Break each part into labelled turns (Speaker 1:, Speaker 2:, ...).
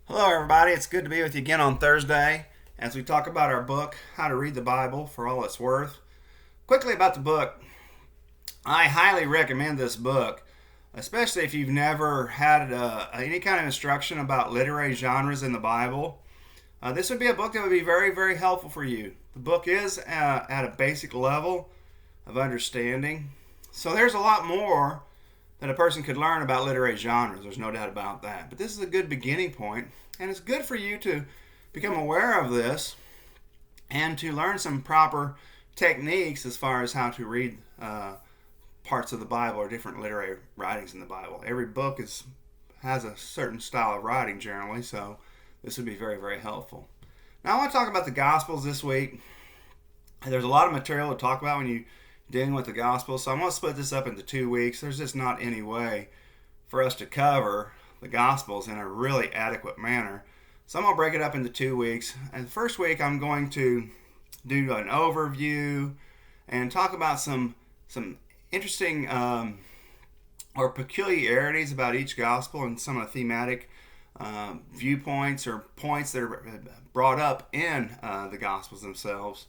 Speaker 1: Hello, everybody. It's good to be with you again on Thursday as we talk about our book, How to Read the Bible for All It's Worth. Quickly about the book, I highly recommend this book, especially if you've never had any kind of instruction about literary genres in the Bible. This would be a book that would be very, very helpful for you. The book is at a basic level of understanding, so there's a lot more that a person could learn about literary genres. There's no doubt about that. But this is a good beginning point, and it's good for you to become aware of this and to learn some proper techniques as far as how to read parts of the Bible or different literary writings in the Bible. Every book has a certain style of writing generally, so this would be very, very helpful. Now I want to talk about the Gospels this week. There's a lot of material to talk about when you dealing with the gospel, so I'm going to split this up into 2 weeks. There's just not any way for us to cover the gospels in a really adequate manner, so I'm going to break it up into 2 weeks. And the first week I'm going to do an overview and talk about some interesting or peculiarities about each gospel and some of the thematic viewpoints or points that are brought up in the gospels themselves.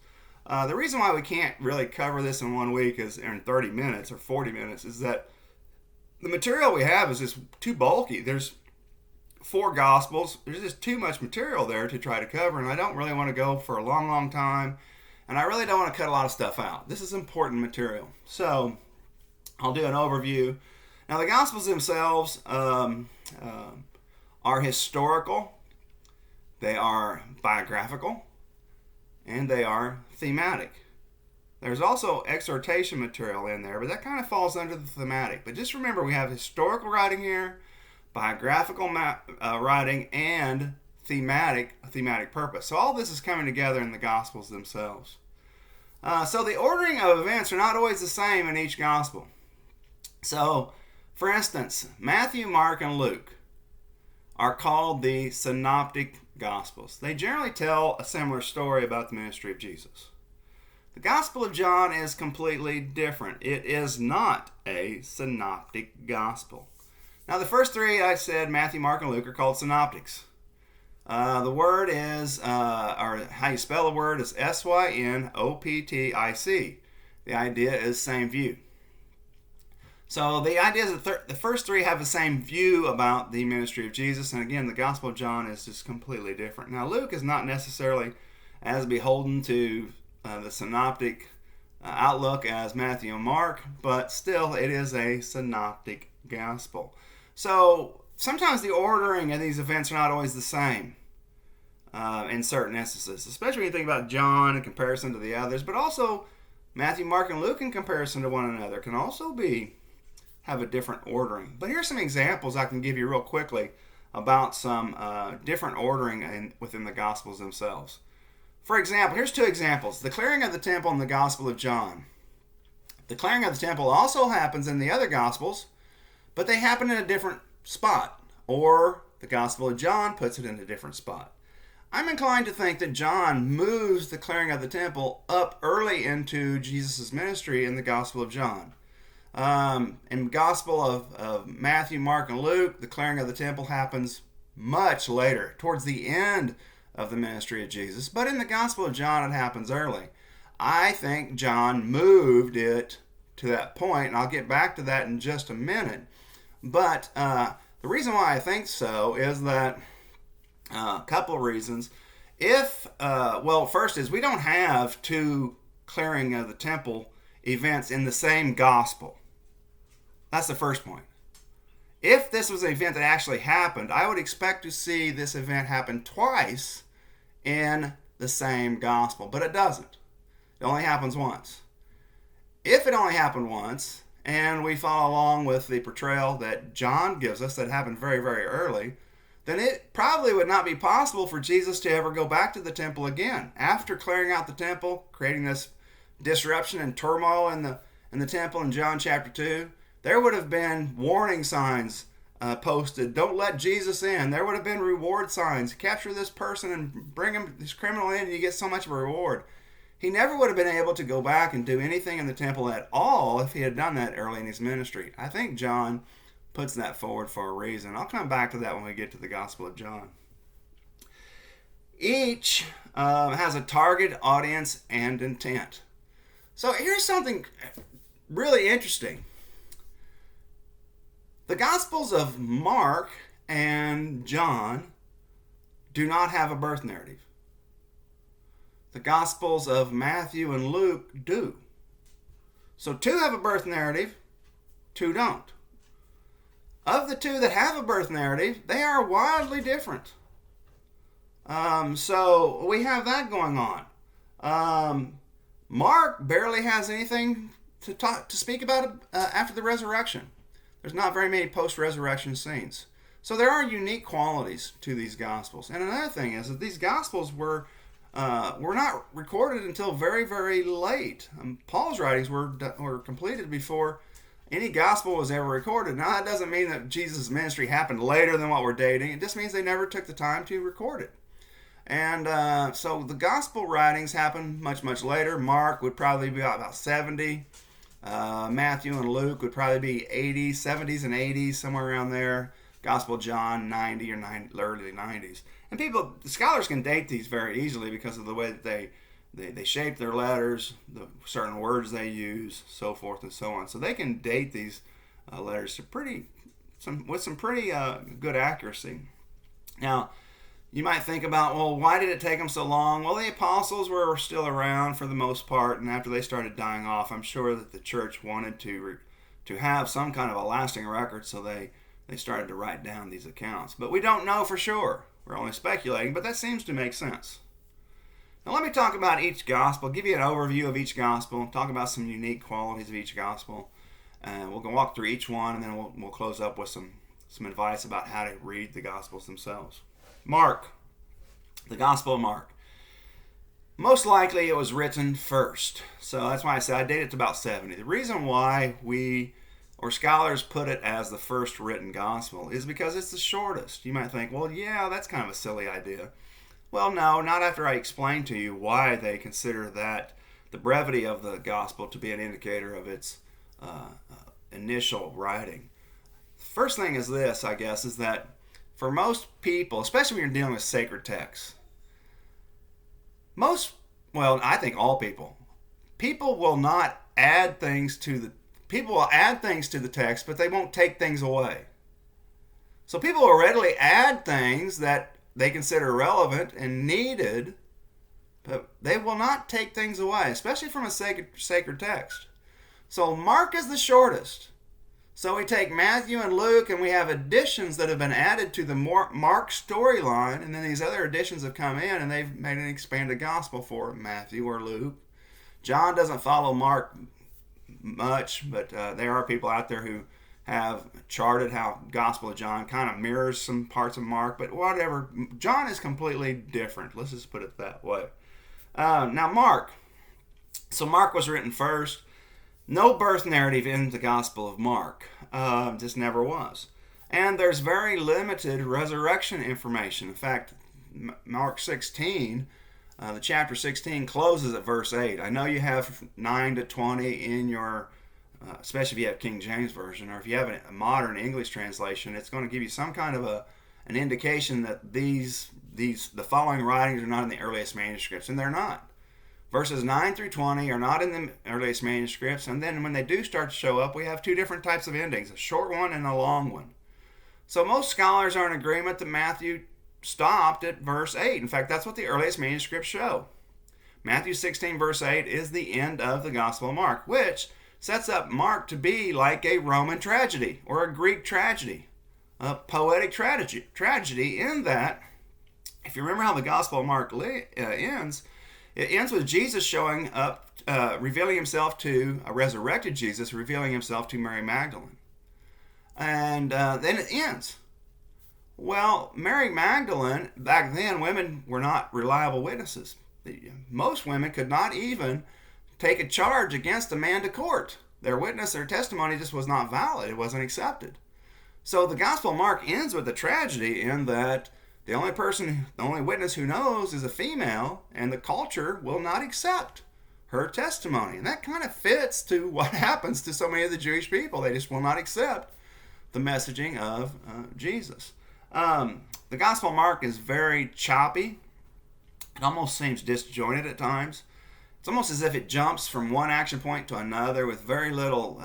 Speaker 1: The reason why we can't really cover this in 1 week in 30 minutes or 40 minutes is that the material we have is just too bulky. There's 4 Gospels. There's just too much material there to try to cover, and I don't really want to go for a long, long time, and I really don't want to cut a lot of stuff out. This is important material. So I'll do an overview. Now, the Gospels themselves are historical, they are biographical, and they are thematic. There's also exhortation material in there, but that kind of falls under the thematic. But just remember, we have historical writing here, biographical writing, and thematic purpose. So all this is coming together in the Gospels themselves. So the ordering of events are not always the same in each Gospel. So, for instance, Matthew, Mark, and Luke are called the Synoptic Gospels. They generally tell a similar story about the ministry of Jesus. The Gospel of John is completely different. It is not a synoptic gospel. Now, the first 3 I said, Matthew, Mark, and Luke, are called synoptics. The word is, or how you spell the word is synoptic. The idea is same view. So the idea is that the first 3 have the same view about the ministry of Jesus, and again, the Gospel of John is just completely different. Now, Luke is not necessarily as beholden to the synoptic outlook as Matthew and Mark, but still, it is a synoptic gospel. So sometimes the ordering of these events are not always the same in certain instances, especially when you think about John in comparison to the others, but also Matthew, Mark, and Luke in comparison to one another can also have a different ordering. But here's some examples I can give you real quickly about some different ordering within the Gospels themselves. For example, here's 2 examples. The clearing of the temple in the Gospel of John. The clearing of the temple also happens in the other Gospels, but they happen in a different spot, or the Gospel of John puts it in a different spot. I'm inclined to think that John moves the clearing of the temple up early into Jesus' ministry in the Gospel of John. In the Gospel of Matthew, Mark, and Luke, the clearing of the temple happens much later, towards the end of the ministry of Jesus. But in the Gospel of John, it happens early. I think John moved it to that point, and I'll get back to that in just a minute. But the reason why I think so is that a couple of reasons. First is we don't have 2 clearing of the temple events in the same gospel. That's the first point. If this was an event that actually happened, I would expect to see this event happen twice in the same gospel, but it doesn't. It only happens once. If it only happened once, and we follow along with the portrayal that John gives us that happened very, very early, then it probably would not be possible for Jesus to ever go back to the temple again. After clearing out the temple, creating this disruption and turmoil in the temple in John chapter 2, there would have been warning signs posted. Don't let Jesus in. There would have been reward signs. Capture this person and bring this criminal in and you get so much of a reward. He never would have been able to go back and do anything in the temple at all if he had done that early in his ministry. I think John puts that forward for a reason. I'll come back to that when we get to the Gospel of John. Each has a target audience and intent. So here's something really interesting. The Gospels of Mark and John do not have a birth narrative. The Gospels of Matthew and Luke do. So two have a birth narrative, two don't. Of the two that have a birth narrative, they are wildly different. So we have that going on. Mark barely has anything to speak about after the resurrection. There's not very many post-resurrection scenes. So there are unique qualities to these Gospels. And another thing is that these Gospels were not recorded until very, very late. Paul's writings were completed before any Gospel was ever recorded. Now, that doesn't mean that Jesus' ministry happened later than what we're dating. It just means they never took the time to record it. And so the Gospel writings happened much, much later. Mark would probably be about 70. Matthew and Luke would probably be 80s, 70s and 80s, somewhere around there. Gospel of John, 90 or early 90s. And scholars can date these very easily because of the way that they shape their letters, the certain words they use, so forth and so on. So they can date these letters with some pretty good accuracy. Now, you might think about, well, why did it take them so long? Well, the apostles were still around for the most part, and after they started dying off, I'm sure that the church wanted to have some kind of a lasting record, so they started to write down these accounts. But we don't know for sure. We're only speculating, but that seems to make sense. Now let me talk about each gospel, give you an overview of each gospel, talk about some unique qualities of each gospel. And we'll walk through each one, and then we'll close up with some advice about how to read the gospels themselves. Mark, the Gospel of Mark. Most likely it was written first. So that's why I said I date it to about 70. The reason why scholars put it as the first written gospel is because it's the shortest. You might think, well, yeah, that's kind of a silly idea. Well, no, not after I explain to you why they consider that the brevity of the gospel to be an indicator of its initial writing. First thing is this, I guess, is that for most people, especially when you're dealing with sacred texts, I think all people will not add things to the People will add things to the text, but they won't take things away. So people will readily add things that they consider relevant and needed, but they will not take things away, especially from a sacred text. So Mark is the shortest. So we take Matthew and Luke, and we have additions that have been added to the Mark storyline, and then these other additions have come in, and they've made an expanded gospel for Matthew or Luke. John doesn't follow Mark much, but there are people out there who have charted how Gospel of John kind of mirrors some parts of Mark, but whatever. John is completely different. Let's just put it that way. Now, Mark. So Mark was written first. No birth narrative in the Gospel of Mark. Just never was. And there's very limited resurrection information. In fact, Mark 16, the chapter 16 closes at verse 8. I know you have 9 to 20 in your, especially if you have King James Version, or if you have a modern English translation, it's going to give you some kind of an indication that the following writings are not in the earliest manuscripts, and they're not. Verses 9 through 20 are not in the earliest manuscripts, and then when they do start to show up, we have two different types of endings, a short one and a long one. So most scholars are in agreement that Matthew stopped at verse 8. In fact, that's what the earliest manuscripts show. Matthew 16 verse 8 is the end of the Gospel of Mark, which sets up Mark to be like a Roman tragedy or a Greek tragedy, a poetic tragedy in that, if you remember how the Gospel of Mark ends, it ends with Jesus showing up, revealing himself to a resurrected Jesus, revealing himself to Mary Magdalene. And then it ends. Well, Mary Magdalene, back then, women were not reliable witnesses. Most women could not even take a charge against a man to court. Their testimony just was not valid. It wasn't accepted. So the Gospel of Mark ends with a tragedy in that the only witness who knows is a female, and the culture will not accept her testimony. And that kind of fits to what happens to so many of the Jewish people. They just will not accept the messaging of Jesus. The Gospel of Mark is very choppy. It almost seems disjointed at times. It's almost as if it jumps from one action point to another with very little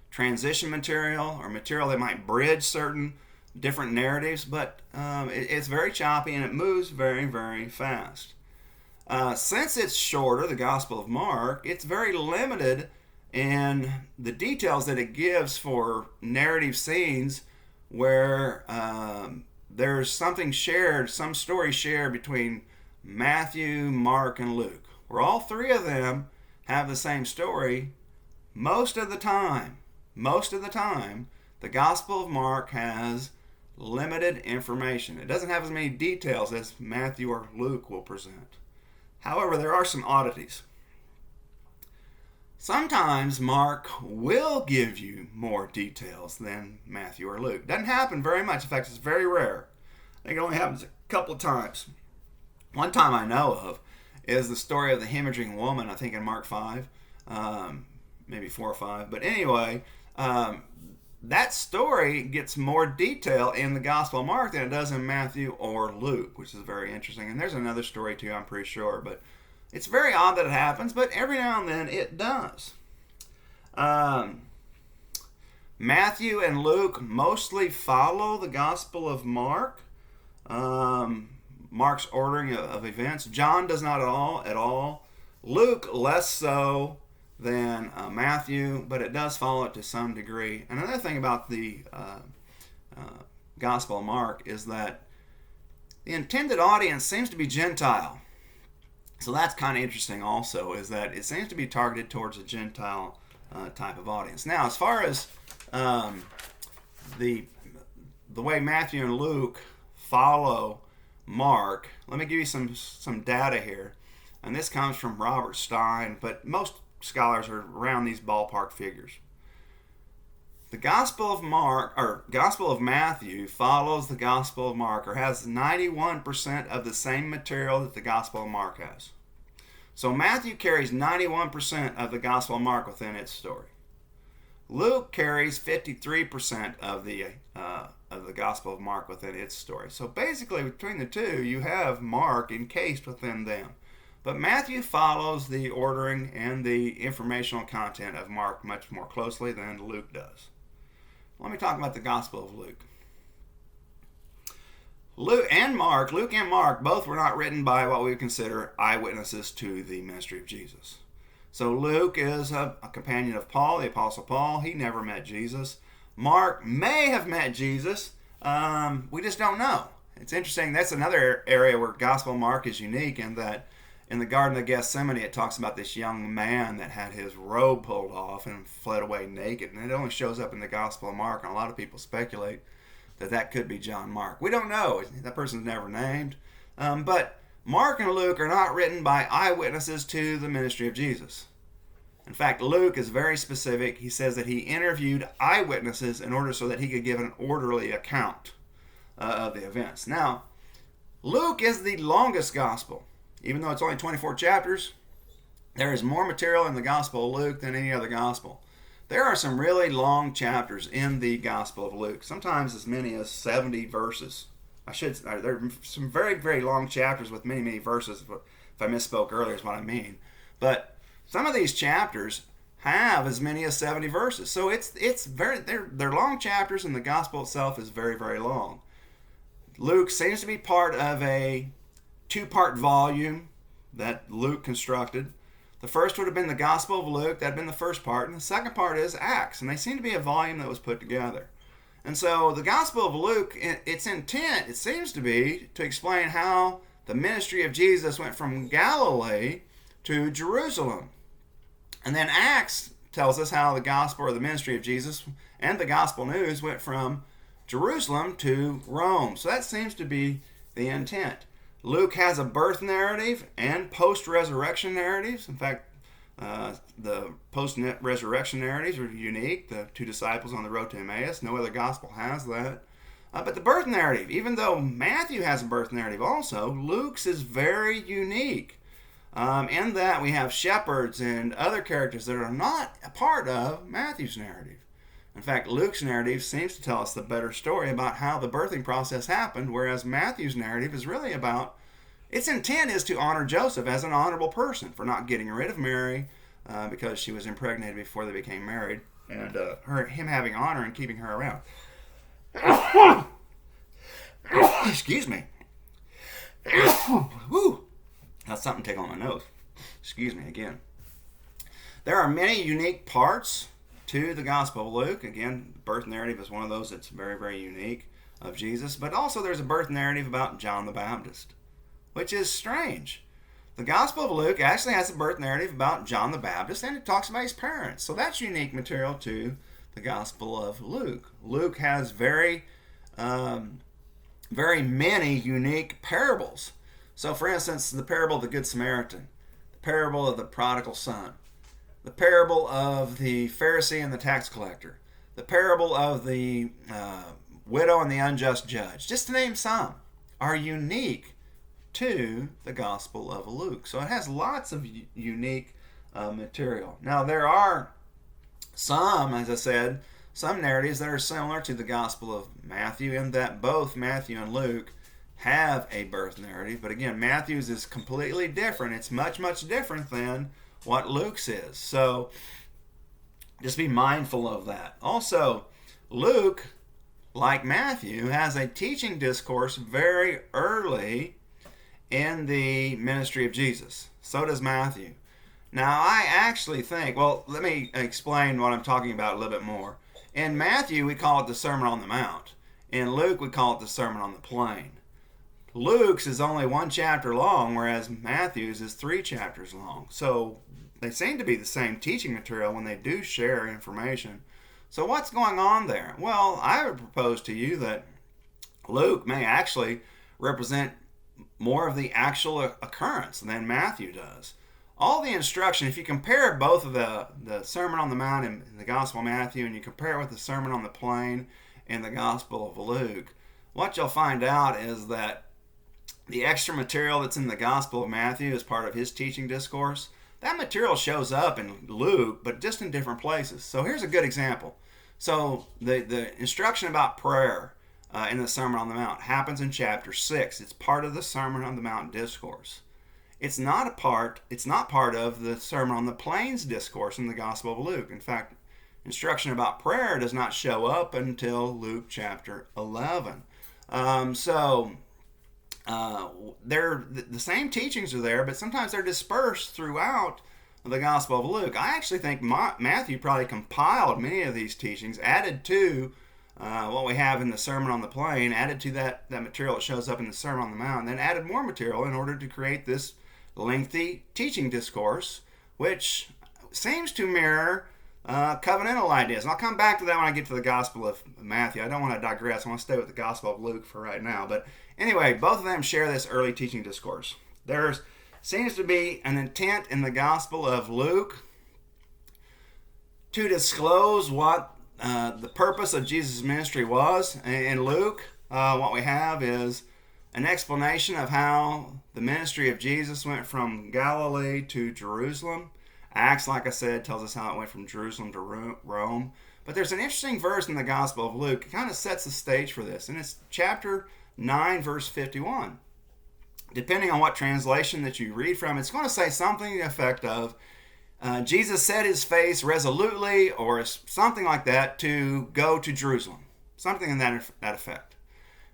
Speaker 1: transition material or material that might bridge certain different narratives, but it's very choppy and it moves very, very fast. Since it's shorter, the Gospel of Mark, it's very limited in the details that it gives for narrative scenes where there's something shared, some story shared between Matthew, Mark, and Luke, where all three of them have the same story most of the time. Most of the time, the Gospel of Mark has limited information. It doesn't have as many details as Matthew or Luke will present. However, there are some oddities. Sometimes Mark will give you more details than Matthew or Luke. Doesn't happen very much. In fact, it's very rare. I think it only happens a couple of times. One time I know of is the story of the hemorrhaging woman, I think in Mark 5, maybe 4 or 5. But anyway, that story gets more detail in the Gospel of Mark than it does in Matthew or Luke, which is very interesting. And there's another story too, I'm pretty sure. But it's very odd that it happens, but every now and then it does. Matthew and Luke mostly follow the Gospel of Mark. Mark's ordering of events. John does not at all. Luke less so than Matthew, but it does follow it to some degree. And another thing about the Gospel of Mark is that the intended audience seems to be Gentile. So that's kind of interesting also, is that it seems to be targeted towards a Gentile type of audience. Now, as far as the way Matthew and Luke follow Mark, let me give you some data here. And this comes from Robert Stein, but most scholars are around these ballpark figures. The Gospel of Matthew follows the Gospel of Mark, or has 91% of the same material that the Gospel of Mark has. So Matthew carries 91% of the Gospel of Mark within its story. Luke carries 53% of the Gospel of Mark within its story. So basically, between the two, you have Mark encased within them. But Matthew follows the ordering and the informational content of Mark much more closely than Luke does. Let me talk about the Gospel of Luke. Luke and Mark both were not written by what we would consider eyewitnesses to the ministry of Jesus. So Luke is a companion of Paul, the Apostle Paul. He never met Jesus. Mark may have met Jesus. We just don't know. It's interesting. That's another area where Gospel of Mark is unique in that in the Garden of Gethsemane, it talks about this young man that had his robe pulled off and fled away naked. And it only shows up in the Gospel of Mark, and a lot of people speculate that could be John Mark. We don't know. That person's never named. But Mark and Luke are not written by eyewitnesses to the ministry of Jesus. In fact, Luke is very specific. He says that he interviewed eyewitnesses in order so that he could give an orderly account of the events. Now, Luke is the longest gospel. Even though it's only 24 chapters, there is more material in the Gospel of Luke than any other gospel. There are some really long chapters in the Gospel of Luke, sometimes as many as 70 verses. There are some very, very long chapters with many, many verses. If I misspoke earlier is what I mean. But some of these chapters have as many as 70 verses. So they're long chapters, and the Gospel itself is very, very long. Luke seems to be part of a two-part volume that Luke constructed. The first would have been the Gospel of Luke. That had been the first part. And the second part is Acts. And they seem to be a volume that was put together. And so the Gospel of Luke, its intent, it seems to be to explain how the ministry of Jesus went from Galilee to Jerusalem. And then Acts tells us how the gospel or the ministry of Jesus and the gospel news went from Jerusalem to Rome. So that seems to be the intent. Luke has a birth narrative and post-resurrection narratives. In fact, the post-resurrection narratives are unique. The two disciples on the road to Emmaus, no other gospel has that. But the birth narrative, even though Matthew has a birth narrative also, Luke's is very unique. In that we have shepherds and other characters that are not a part of Matthew's narrative. In fact, Luke's narrative seems to tell us the better story about how the birthing process happened, whereas Matthew's narrative is really about Its intent is to honor Joseph as an honorable person for not getting rid of Mary because she was impregnated before they became married, and him having honor and keeping her around. Excuse me. Woo. That's something tickling my nose. Excuse me again. There are many unique parts to the Gospel of Luke. Again, the birth narrative is one of those that's very, very unique of Jesus. But also there's a birth narrative about John the Baptist, which is strange. The Gospel of Luke actually has a birth narrative about John the Baptist, and it talks about his parents. So that's unique material to the Gospel of Luke. Luke has very many unique parables. So, for instance, the parable of the Good Samaritan, the parable of the prodigal son, the parable of the Pharisee and the tax collector, the parable of the widow and the unjust judge, just to name some, are unique to the Gospel of Luke. So it has lots of unique material. Now, there are some, as I said, some narratives that are similar to the Gospel of Matthew, in that both Matthew and Luke have a birth narrative. But again, Matthew's is completely different. It's much, much different than what Luke's is. So just be mindful of that. Also, Luke, like Matthew, has a teaching discourse very early in the ministry of Jesus. So does Matthew. Now, I actually think, well, let me explain what I'm talking about a little bit more. In Matthew, we call it the Sermon on the Mount. In Luke, we call it the Sermon on the Plain. Luke's is only 1 chapter long, whereas Matthew's is 3 chapters long. So they seem to be the same teaching material when they do share information. So what's going on there? Well, I would propose to you that Luke may actually represent more of the actual occurrence than Matthew does. All the instruction, if you compare both of the Sermon on the Mount in the Gospel of Matthew and you compare it with the Sermon on the Plain in the Gospel of Luke, what you'll find out is that the extra material that's in the Gospel of Matthew as part of his teaching discourse, that material shows up in Luke, but just in different places. So here's a good example. So the instruction about prayer in the Sermon on the Mount happens in chapter 6. It's part of the Sermon on the Mount discourse. It's not part of the Sermon on the Plains discourse in the Gospel of Luke. In fact, instruction about prayer does not show up until Luke chapter 11. They're the same teachings are there, but sometimes they're dispersed throughout the Gospel of Luke. I actually think Matthew probably compiled many of these teachings, added to what we have in the Sermon on the Plain, added to that material that shows up in the Sermon on the Mount, and then added more material in order to create this lengthy teaching discourse, which seems to mirror covenantal ideas. And I'll come back to that when I get to the Gospel of Matthew. I don't want to digress. I want to stay with the Gospel of Luke for right now. But anyway, both of them share this early teaching discourse. There seems to be an intent in the Gospel of Luke to disclose what the purpose of Jesus' ministry was. In Luke, what we have is an explanation of how the ministry of Jesus went from Galilee to Jerusalem. Acts, like I said, tells us how it went from Jerusalem to Rome. But there's an interesting verse in the Gospel of Luke. It kind of sets the stage for this. And it's chapter 9, verse 51. Depending on what translation that you read from, it's going to say something to the effect of, Jesus set his face resolutely, or something like that, to go to Jerusalem. Something in that effect.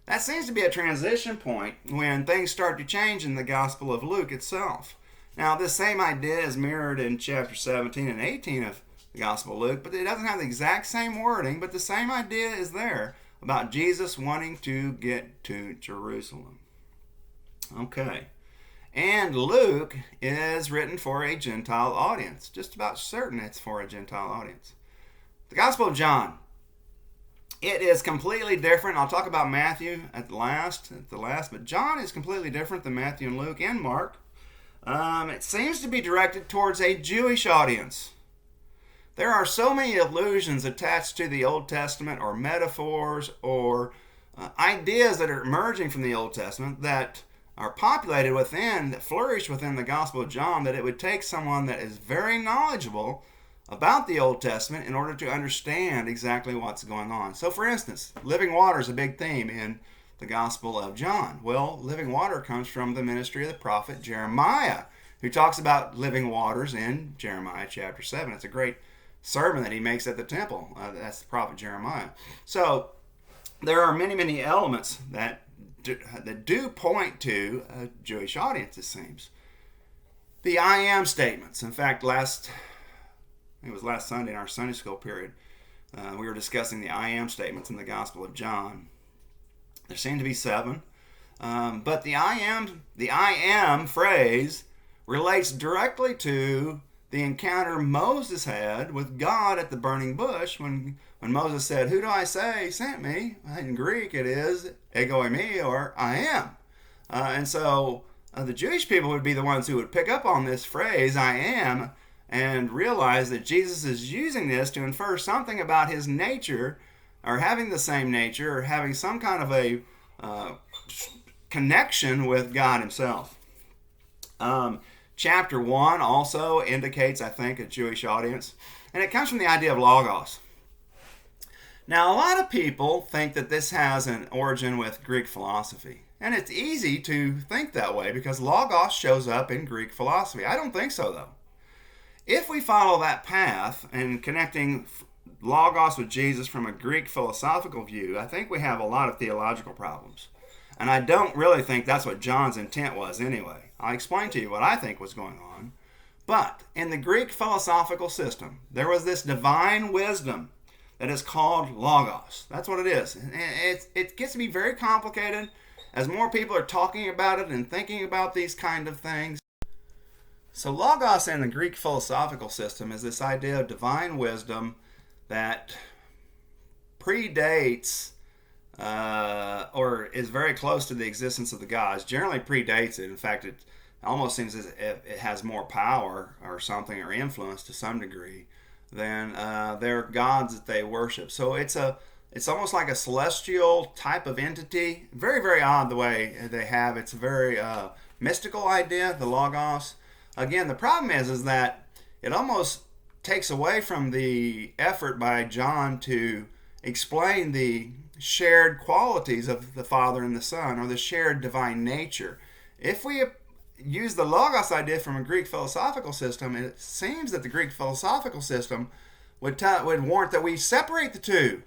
Speaker 1: That seems to be a transition point when things start to change in the Gospel of Luke itself. Now, this same idea is mirrored in chapter 17 and 18 of the Gospel of Luke, but it doesn't have the exact same wording, but the same idea is there about Jesus wanting to get to Jerusalem. Okay. And Luke is written for a Gentile audience. Just about certain it's for a Gentile audience. The Gospel of John. It is completely different. I'll talk about Matthew at the last, but John is completely different than Matthew and Luke and Mark. It seems to be directed towards a Jewish audience. There are so many allusions attached to the Old Testament, or metaphors, or ideas that are emerging from the Old Testament that are populated within, that flourish within the Gospel of John, that it would take someone that is very knowledgeable about the Old Testament in order to understand exactly what's going on. So, for instance, living water is a big theme in the Gospel of John? Well, living water comes from the ministry of the prophet Jeremiah, who talks about living waters in Jeremiah chapter 7. It's a great sermon that he makes at the temple. That's the prophet Jeremiah. So there are many, many elements that do point to a Jewish audience, it seems. The I am statements. In fact, last Sunday in our Sunday school period, we were discussing the I am statements in the Gospel of John. There seem to be 7. But the I am phrase relates directly to the encounter Moses had with God at the burning bush when Moses said, "Who do I say sent me?" In Greek it is ego eimi, or I am. And so the Jewish people would be the ones who would pick up on this phrase, I am, and realize that Jesus is using this to infer something about his nature, or having the same nature, or having some kind of a connection with God himself. Chapter 1 also indicates, I think, a Jewish audience, and it comes from the idea of logos. Now, a lot of people think that this has an origin with Greek philosophy, and it's easy to think that way because logos shows up in Greek philosophy. I don't think so, though. If we follow that path and connecting logos with Jesus from a Greek philosophical view, I think we have a lot of theological problems. And I don't really think that's what John's intent was anyway. I'll explain to you what I think was going on. But in the Greek philosophical system, there was this divine wisdom that is called logos. That's what it is. It gets to be very complicated as more people are talking about it and thinking about these kind of things. So logos in the Greek philosophical system is this idea of divine wisdom that predates or is very close to the existence of the gods. Generally predates it. In fact, it almost seems as if it has more power or something, or influence to some degree, than their gods that they worship. So it's almost like a celestial type of entity. Very, very odd the way they have. It's a very mystical idea, the logos. Again, the problem is that it almost takes away from the effort by John to explain the shared qualities of the Father and the Son, or the shared divine nature. If we use the logos idea from a Greek philosophical system, it seems that the Greek philosophical system would warrant that we separate the two,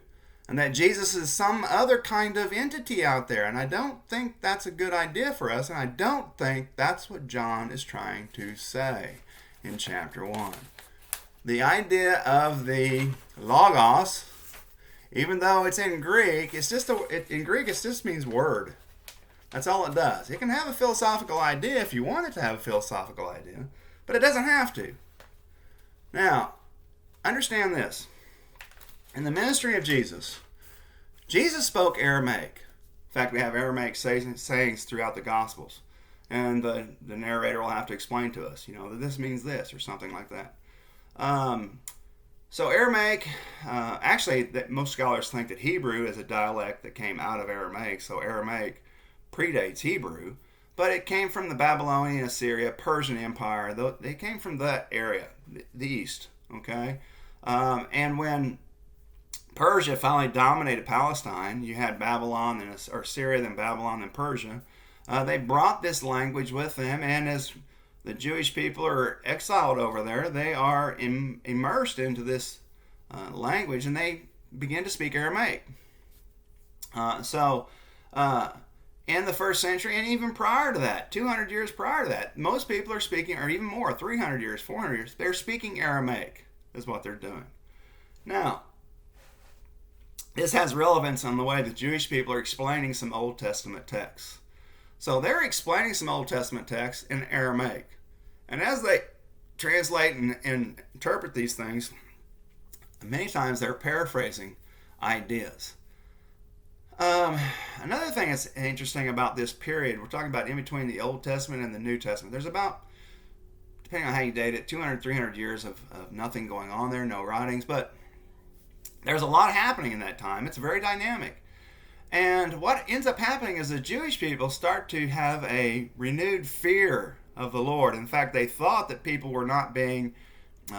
Speaker 1: and that Jesus is some other kind of entity out there. And I don't think that's a good idea for us, and I don't think that's what John is trying to say in chapter 1. The idea of the logos, even though it's in Greek, in Greek it just means word. That's all it does. It can have a philosophical idea if you want it to have a philosophical idea, but it doesn't have to. Now, understand this. In the ministry of Jesus, Jesus spoke Aramaic. In fact, we have Aramaic sayings throughout the Gospels, and the narrator will have to explain to us, that this means this or something like that. So Aramaic, actually, most scholars think that Hebrew is a dialect that came out of Aramaic, so Aramaic predates Hebrew, but it came from the Babylonian, Assyria, Persian Empire. They came from that area, the East, okay? And when Persia finally dominated Palestine, you had Babylon, or Syria, then Babylon, then Persia. They brought this language with them, and as the Jewish people are exiled over there, they are immersed into this language, and they begin to speak Aramaic. In the first century, and even prior to that, 200 years prior to that, most people are speaking, or even more, 300 years, 400 years, they're speaking Aramaic, is what they're doing. Now, this has relevance on the way the Jewish people are explaining some Old Testament texts. So they're explaining some Old Testament texts in Aramaic. And as they translate and interpret these things, many times they're paraphrasing ideas. Another thing that's interesting about this period, we're talking about in between the Old Testament and the New Testament, there's about, depending on how you date it, 200, 300 years of nothing going on there, no writings, but there's a lot happening in that time. It's very dynamic. And what ends up happening is the Jewish people start to have a renewed fear of the Lord. In fact, they thought that people were not being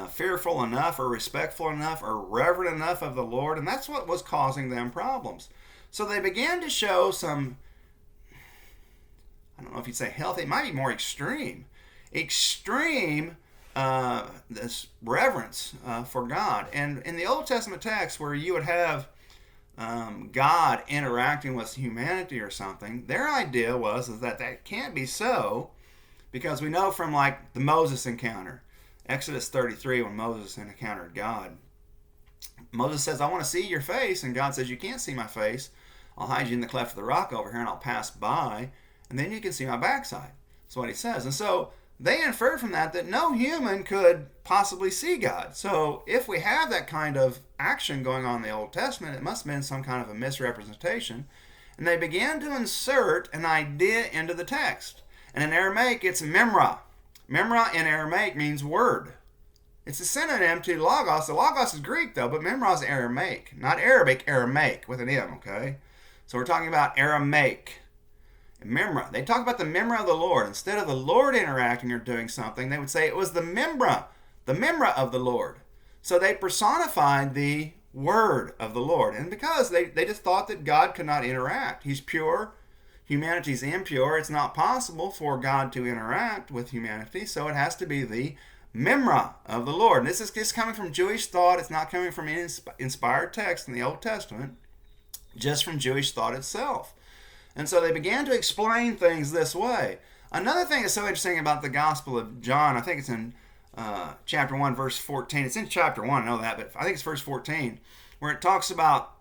Speaker 1: fearful enough or respectful enough or reverent enough of the Lord, and that's what was causing them problems. So they began to show some if you'd say healthy, it might be more extreme. Extreme this reverence for God. And in the Old Testament text where you would have God interacting with humanity or something, their idea was that can't be so, because we know from like the Moses encounter, Exodus 33, when Moses encountered God. Moses says, I want to see your face, and God says, you can't see my face. I'll hide you in the cleft of the rock over here, and I'll pass by, and then you can see my backside. That's what he says. And so they inferred from that no human could possibly see God. So if we have that kind of action going on in the Old Testament, it must have been some kind of a misrepresentation. And they began to insert an idea into the text. And in Aramaic, it's memra. Memra in Aramaic means word. It's a synonym to logos. The logos is Greek, though, but memra is Aramaic. Not Arabic, Aramaic with an M, okay? So we're talking about Aramaic. Memra. They talk about the memra of the Lord. Instead of the Lord interacting or doing something, they would say it was the memra of the Lord. So they personified the word of the Lord. And because they just thought that God could not interact. He's pure. Humanity's impure. It's not possible for God to interact with humanity. So it has to be the memra of the Lord. And this is just coming from Jewish thought. It's not coming from any inspired text in the Old Testament. Just from Jewish thought itself. And so they began to explain things this way. Another thing that's so interesting about the Gospel of John, I think it's in chapter 1, verse 14. It's in chapter 1, I know that, but I think it's verse 14, where it talks about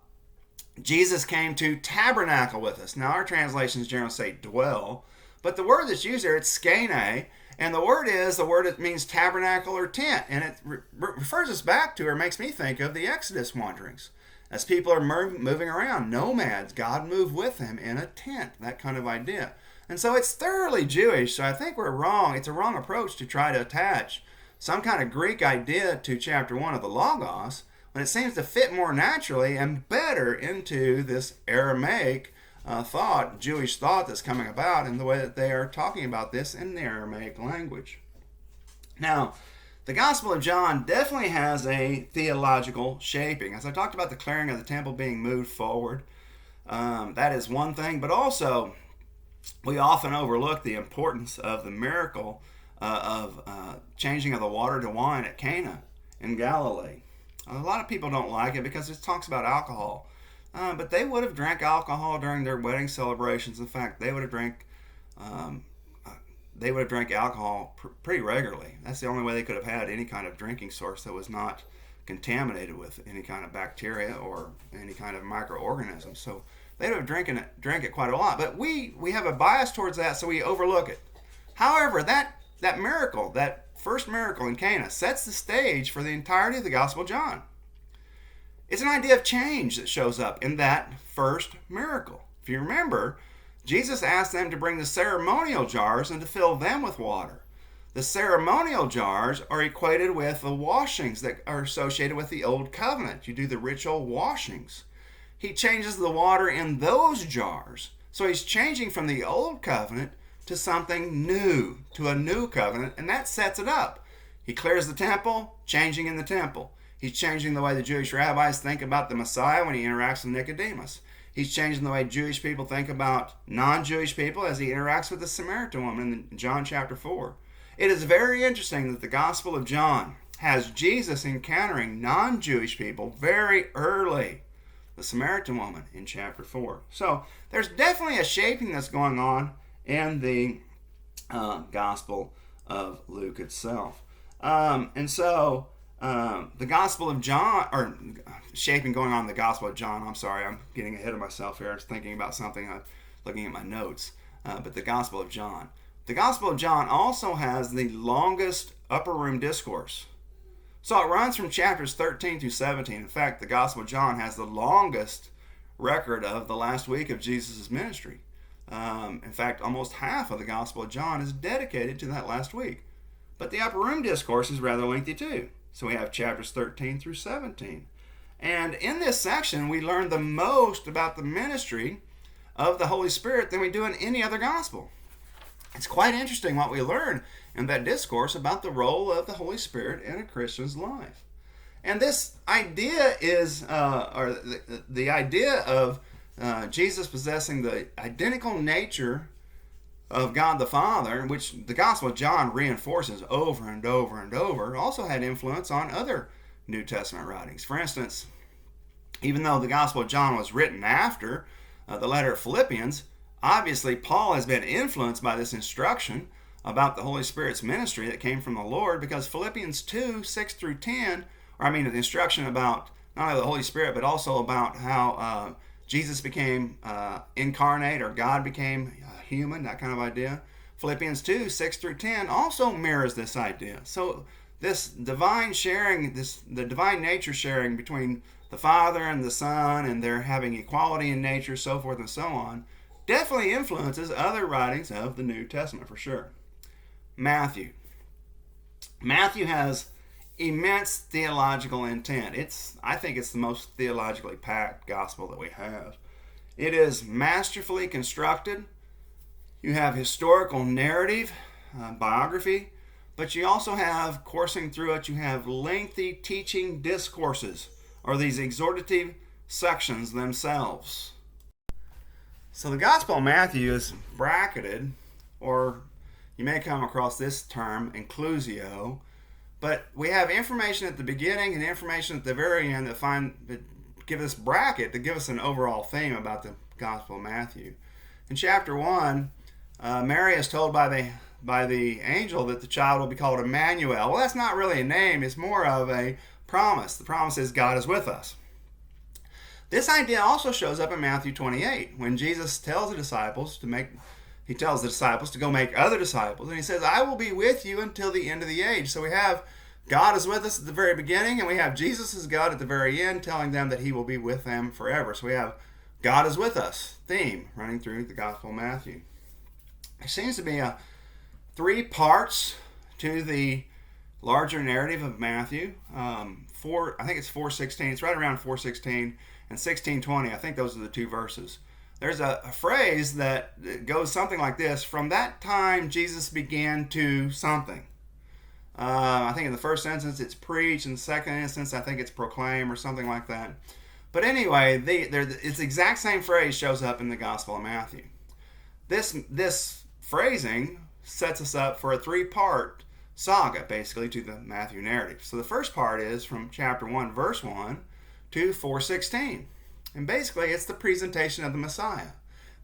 Speaker 1: Jesus came to tabernacle with us. Now, our translations generally say dwell, but the word that's used there, it's skene, and the word that means tabernacle or tent, and it refers us back to, or makes me think of the Exodus wanderings. As people are moving around, nomads, God moved with them in a tent, that kind of idea. And so it's thoroughly Jewish, so I think we're wrong. It's a wrong approach to try to attach some kind of Greek idea to chapter 1 of the Logos, when it seems to fit more naturally and better into this Aramaic thought, Jewish thought that's coming about, in the way that they are talking about this in the Aramaic language. Now, the Gospel of John definitely has a theological shaping. As I talked about the clearing of the temple being moved forward, that is one thing, but also we often overlook the importance of the miracle of changing of the water to wine at Cana in Galilee. A lot of people don't like it because it talks about alcohol, but they would have drank alcohol during their wedding celebrations. In fact, they would have drank alcohol pretty regularly. That's the only way they could have had any kind of drinking source that was not contaminated with any kind of bacteria or any kind of microorganisms. So they would have drank it quite a lot. But we have a bias towards that, so we overlook it. However, that miracle, that first miracle in Cana, sets the stage for the entirety of the Gospel of John. It's an idea of change that shows up in that first miracle. If you remember, Jesus asked them to bring the ceremonial jars and to fill them with water. The ceremonial jars are equated with the washings that are associated with the Old Covenant. You do the ritual washings. He changes the water in those jars. So he's changing from the Old Covenant to something new, to a new covenant, and that sets it up. He clears the temple, changing in the temple. He's changing the way the Jewish rabbis think about the Messiah when he interacts with Nicodemus. He's changing the way Jewish people think about non-Jewish people as he interacts with the Samaritan woman in John chapter 4. It is very interesting that the Gospel of John has Jesus encountering non-Jewish people very early. The Samaritan woman in chapter 4. So there's definitely a shaping that's going on in the Gospel of Luke itself. And so the Gospel of John, or shaping going on in the Gospel of John, I'm sorry, I'm getting ahead of myself here. I was thinking about something, looking at my notes. But the Gospel of John. The Gospel of John also has the longest upper room discourse. So it runs from chapters 13 through 17. In fact, the Gospel of John has the longest record of the last week of Jesus' ministry. In fact, almost half of the Gospel of John is dedicated to that last week. But the upper room discourse is rather lengthy too. So we have chapters 13 through 17. And in this section, we learn the most about the ministry of the Holy Spirit than we do in any other gospel. It's quite interesting what we learn in that discourse about the role of the Holy Spirit in a Christian's life. And this idea is, the idea of Jesus possessing the identical nature of God the Father, which the Gospel of John reinforces over and over and over, also had influence on other New Testament writings. For instance, even though the Gospel of John was written after the letter of Philippians, obviously Paul has been influenced by this instruction about the Holy Spirit's ministry that came from the Lord, because Philippians 2, 6 through 10, the instruction about not only the Holy Spirit, but also about how Jesus became incarnate, or God became human, that kind of idea. Philippians 2, 6 through 10 also mirrors this idea. So this divine sharing, the divine nature sharing between the Father and the Son, and their having equality in nature, so forth and so on, definitely influences other writings of the New Testament for sure. Matthew has immense theological intent. I think it's the most theologically packed gospel that we have. It is masterfully constructed. You have historical narrative, biography, but you also have, coursing through it, you have lengthy teaching discourses, or these exhortative sections themselves. So the Gospel of Matthew is bracketed, or you may come across this term, inclusio, but we have information at the beginning and information at the very end that give us bracket to give us an overall theme about the Gospel of Matthew. In chapter 1, Mary is told by the angel that the child will be called Emmanuel. Well, that's not really a name, it's more of a promise. The promise is God is with us. This idea also shows up in Matthew 28, when Jesus tells the disciples to go make other disciples, and he says, I will be with you until the end of the age. So we have God is with us at the very beginning, and we have Jesus as God at the very end, telling them that he will be with them forever. So we have God is with us theme running through the Gospel of Matthew. There seems to be 3 parts to the larger narrative of Matthew. I think it's 4:16. It's right around 4:16 and 16:20. I think those are the 2 verses. There's a phrase that goes something like this: from that time Jesus began to something. I think in the first instance it's preach, in the second instance I think it's proclaim, or something like that. But anyway, it's the exact same phrase shows up in the Gospel of Matthew. This phrasing sets us up for a 3-part saga, basically, to the Matthew narrative. So the first part is from chapter 1, verse 1 to 4:16. And basically, it's the presentation of the Messiah.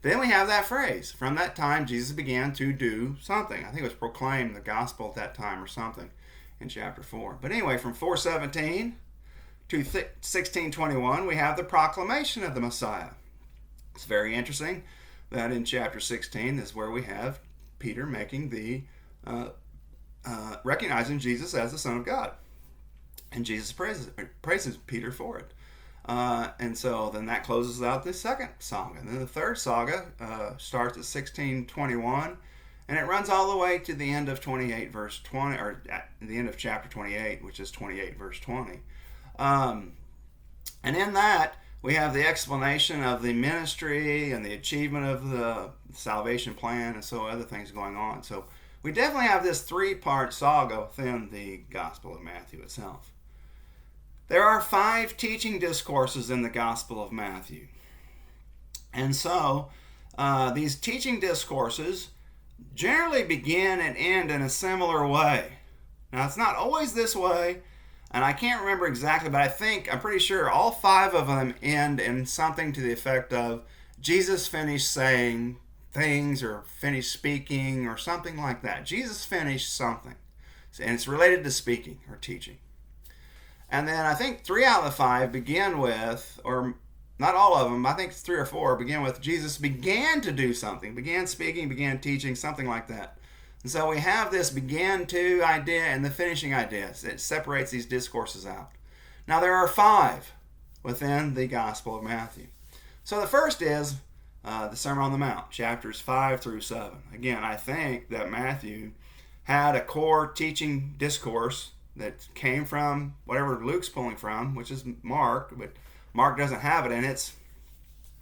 Speaker 1: Then we have that phrase, from that time Jesus began to do something. I think it was proclaim the gospel at that time or something in chapter 4. But anyway, from 4:17 to 16:21, we have the proclamation of the Messiah. It's very interesting that in chapter 16 is where we have Peter making the recognizing Jesus as the Son of God. And Jesus praises Peter for it. And so then that closes out the second saga. And then the third saga starts at 16:21, and it runs all the way to the end of 28 verse 20, or at the end of chapter 28, which is 28 verse 20. And in that, we have the explanation of the ministry and the achievement of the salvation plan, and so other things going on. So we definitely have this 3-part saga within the Gospel of Matthew itself. There are 5 teaching discourses in the Gospel of Matthew. And so these teaching discourses generally begin and end in a similar way. Now, it's not always this way, and I can't remember exactly, but I'm pretty sure all 5 of them end in something to the effect of Jesus finished saying things, or finished speaking, or something like that. Jesus finished something, and it's related to speaking or teaching. And then I think 3 out of the 5 begin with, or not all of them, I think 3 or 4 begin with Jesus began to do something, began speaking, began teaching, something like that. And so we have this began to idea and the finishing idea. It separates these discourses out. Now there are 5 within the Gospel of Matthew. So the first is the Sermon on the Mount, chapters 5 through 7. Again, I think that Matthew had a core teaching discourse that came from whatever Luke's pulling from, which is Mark, but Mark doesn't have it in its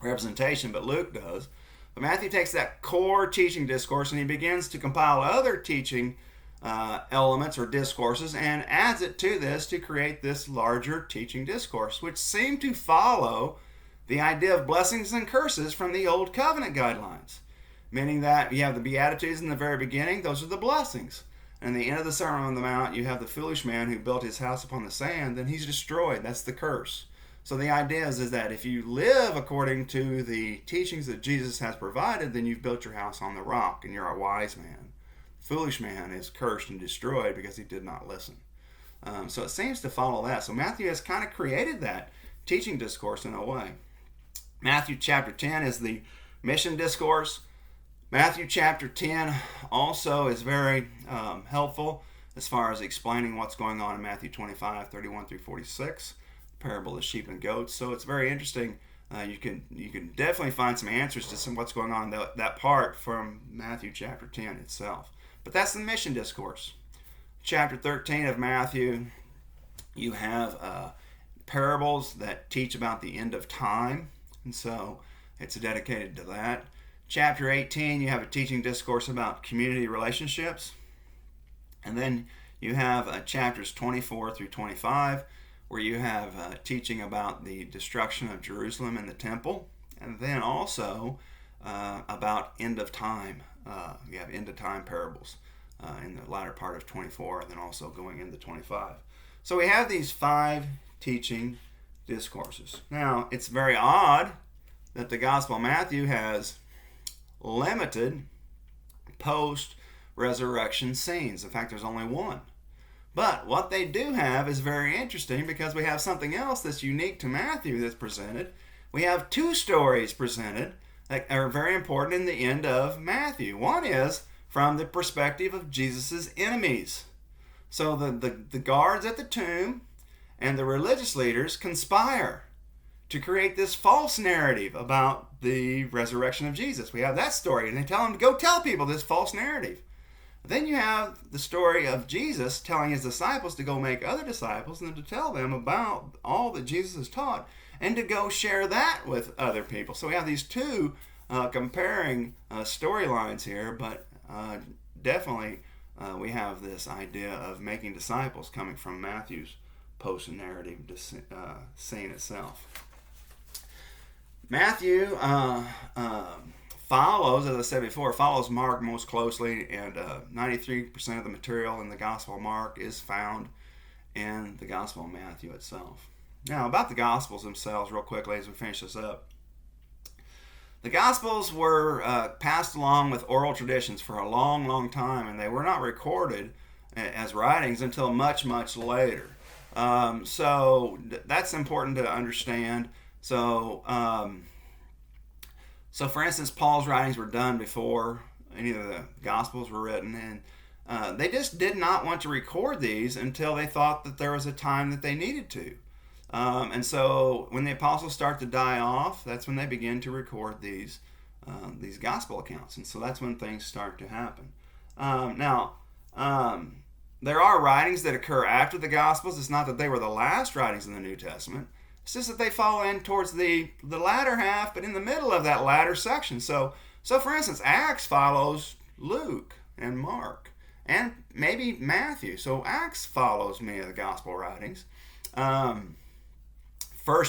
Speaker 1: representation, but Luke does. But Matthew takes that core teaching discourse and he begins to compile other teaching elements or discourses and adds it to this to create this larger teaching discourse, which seem to follow the idea of blessings and curses from the Old Covenant guidelines. meaning that you have the Beatitudes in the very beginning. Those are the blessings. And at the end of the Sermon on the Mount, you have the foolish man who built his house upon the sand, then he's destroyed. That's the curse. So the idea is that if you live according to the teachings that Jesus has provided, then you've built your house on the rock and you're a wise man. The foolish man is cursed and destroyed because he did not listen. So it seems to follow that. So Matthew has kind of created that teaching discourse in a way. Matthew chapter 10 is the mission discourse. Matthew chapter 10 also is very helpful as far as explaining what's going on in Matthew 25, 31 through 46, parable of the sheep and goats. So it's very interesting. You can definitely find some answers to some what's going on that part from Matthew chapter 10 itself. But that's the mission discourse. Chapter 13 of Matthew, you have parables that teach about the end of time, and so it's dedicated to that. Chapter 18, you have a teaching discourse about community relationships. And then you have chapters 24 through 25, where you have teaching about the destruction of Jerusalem and the temple. And then also about end of time. You have end of time parables in the latter part of 24, and then also going into 25. So we have these 5 teaching discourses. Now, it's very odd that the Gospel of Matthew has limited post-resurrection scenes. In fact, there's only one. But what they do have is very interesting, because we have something else that's unique to Matthew that's presented. We have 2 stories presented that are very important in the end of Matthew. One is from the perspective of Jesus' enemies. So the guards at the tomb and the religious leaders conspire to create this false narrative about the resurrection of Jesus. We have that story, and they tell him to go tell people this false narrative. Then you have the story of Jesus telling his disciples to go make other disciples and to tell them about all that Jesus has taught and to go share that with other people. So we have these 2 comparing storylines here, but definitely we have this idea of making disciples coming from Matthew's post-narrative scene itself. Matthew follows, as I said before, follows Mark most closely, and 93% of the material in the Gospel of Mark is found in the Gospel of Matthew itself. Now, about the Gospels themselves, real quickly as we finish this up. The Gospels were passed along with oral traditions for a long, long time, and they were not recorded as writings until much, much later. So that's important to understand. So for instance, Paul's writings were done before any of the Gospels were written, and they just did not want to record these until they thought that there was a time that they needed to. And so when the apostles start to die off, that's when they begin to record these Gospel accounts, and so that's when things start to happen. There are writings that occur after the Gospels. It's not that they were the last writings in the New Testament. It's just that they fall in towards the latter half, but in the middle of that latter section. So for instance, Acts follows Luke and Mark and maybe Matthew. So Acts follows many of the Gospel writings. 1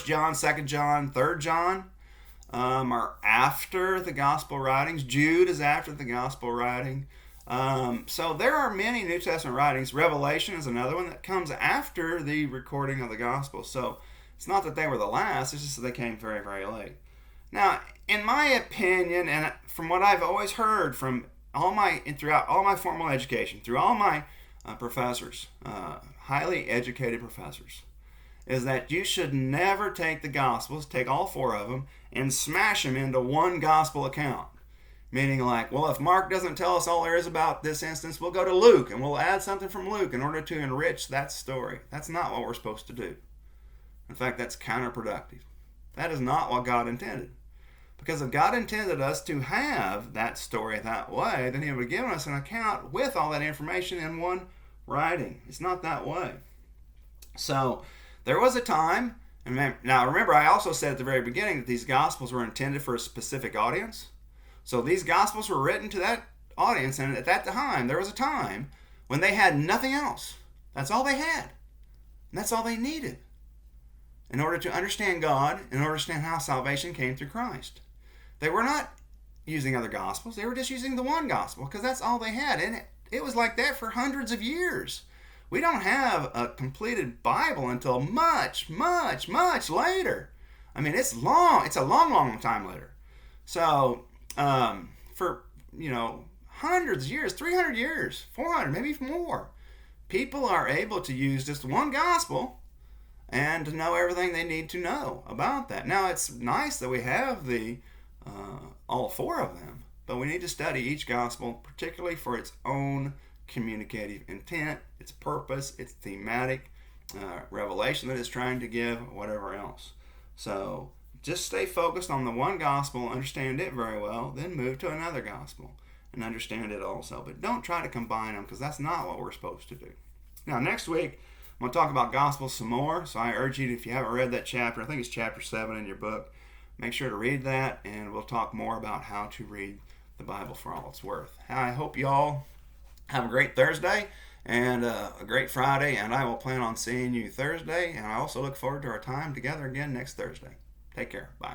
Speaker 1: John, 2 John, 3 John are after the Gospel writings. Jude is after the Gospel writing. So there are many New Testament writings. Revelation is another one that comes after the recording of the Gospel. So it's not that they were the last, it's just that they came very, very late. Now, in my opinion, and from what I've always heard from throughout all my formal education, through all my professors, highly educated professors, is that you should never take the Gospels, take all 4 of them, and smash them into one Gospel account. Meaning like, well, if Mark doesn't tell us all there is about this instance, we'll go to Luke and we'll add something from Luke in order to enrich that story. That's not what we're supposed to do. In fact, that's counterproductive. That is not what God intended. Because if God intended us to have that story that way, then He would have given us an account with all that information in one writing. It's not that way. So there was a time, and now remember I also said at the very beginning that these Gospels were intended for a specific audience. So these Gospels were written to that audience, and at that time, there was a time when they had nothing else. That's all they had. And that's all they needed in order to understand God, in order to understand how salvation came through Christ. They were not using other gospels. They were just using the one gospel because that's all they had. And it was like that for hundreds of years. We don't have a completed Bible until much, much, much later. I mean, it's long. It's a long, long time later. So, for, hundreds of years, 300 years, 400, maybe even more, people are able to use just one gospel and to know everything they need to know about that. Now, it's nice that we have all four of them, but we need to study each gospel, particularly for its own communicative intent, its purpose, its thematic revelation that it's trying to give, whatever else. So just stay focused on the one gospel, understand it very well, then move to another gospel and understand it also. But don't try to combine them, because that's not what we're supposed to do. Now, next week, I'm going to talk about gospels some more. So I urge you, if you haven't read that chapter, I think it's chapter 7 in your book, make sure to read that, and we'll talk more about how to read the Bible for all it's worth. I hope you all have a great Thursday and a great Friday, and I will plan on seeing you Thursday, and I also look forward to our time together again next Thursday. Take care. Bye.